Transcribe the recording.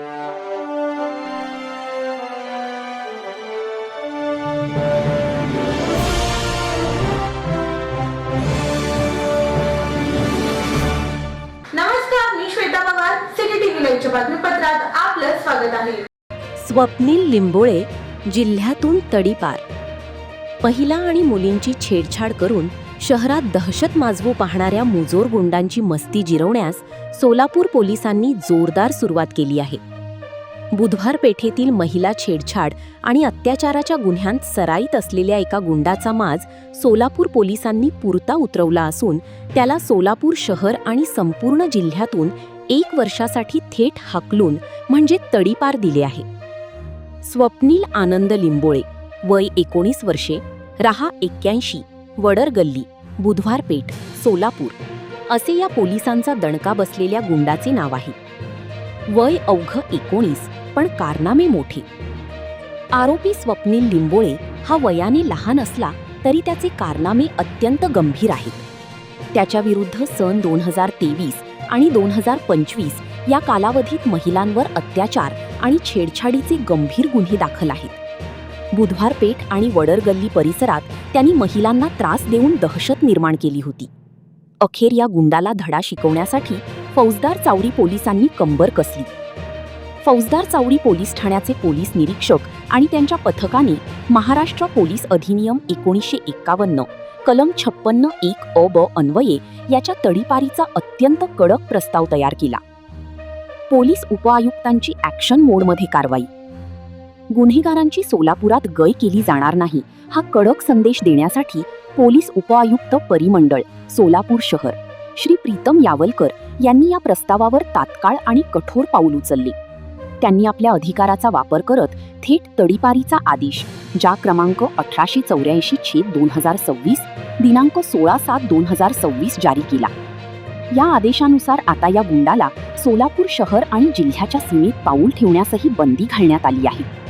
नमस्कार, मी Shweta Pawar. City TV लाईव्हच्या बातमीपत्रात आपलं स्वागत आहे. स्वप्नील लिंबोळे जिल्ह्यातून तडीपार. महिला आणि मुलींची छेडछाड करून शहरात दहशत माजवू पाहणाऱ्या मुजोर गुंडांची मस्ती जिरवण्यास सोलापूर पोलिसांनी जोरदार सुरुवात केली आहे. बुधवार पेठेतील महिला छेडछाड आणि अत्याचाराच्या गुन्ह्यांत सराईत असलेल्या एका गुंडाचा माज सोलापूर पोलिसांनी पुरता उतरवला असून त्याला सोलापूर शहर आणि संपूर्ण जिल्ह्यातून 1 वर्षासाठी थेट हाकलून म्हणजे तडीपार दिले आहे. स्वप्नील आनंद लिंबोळे, वय 19 वर्षे, राहा 81, वडर गल्ली, बुधवार पेठ, सोलापूर असे या पोलिसांचा दणका बसलेल्या गुंडाचे नाव आहे. वय अवघ 19, पण कारनामे मोठे. आरोपी स्वप्नील लिंबोळे हा वयाने लहान असला तरी त्याचे कारनामे अत्यंत गंभीर आहेत. त्याच्याविरुद्ध सन 2023 आणि 2025 या कालावधीत महिलांवर अत्याचार आणि छेडछाडीचे गंभीर गुन्हे दाखल आहेत. बुधवार पेठ आणि वडर गल्ली परिसरात त्यांनी महिलांना त्रास देऊन दहशत निर्माण केली होती. अखेर या गुंडाला धडा शिकवण्यासाठी फौजदार चावडी पोलिसांनी कंबर कसली. फौजदार चावडी पोलीस ठाण्याचे पोलीस निरीक्षक आणि त्यांच्या पथकाने महाराष्ट्र पोलीस अधिनियम 1951 कलम 56(1)(अ)(ब) अन्वये याच्या तडीपारीचा अत्यंत कडक प्रस्ताव तयार केला. पोलीस उपआयुक्तांची ॲक्शन मोडमध्ये कारवाई. गुन्हेगारांची सोलापुरात गय केली जाणार नाही हा कडक संदेश देण्यासाठी पोलीस उपआयुक्त परिमंडळ सोलापूर शहर श्री प्रीतम यावलकर यांनी या प्रस्तावावर तात्काळ आणि कठोर पाऊल उचलले. त्यांनी आपल्या अधिकाराचा वापर करत थेट तडीपारीचा आदेश ज्या क्रमांक 1884/2026 दिनांक 16/7/2026 जारी केला. या आदेशानुसार आता या गुंडाला सोलापूर शहर आणि जिल्ह्याच्या सीमेत पाऊल ठेवण्यासही बंदी घालण्यात आली आहे.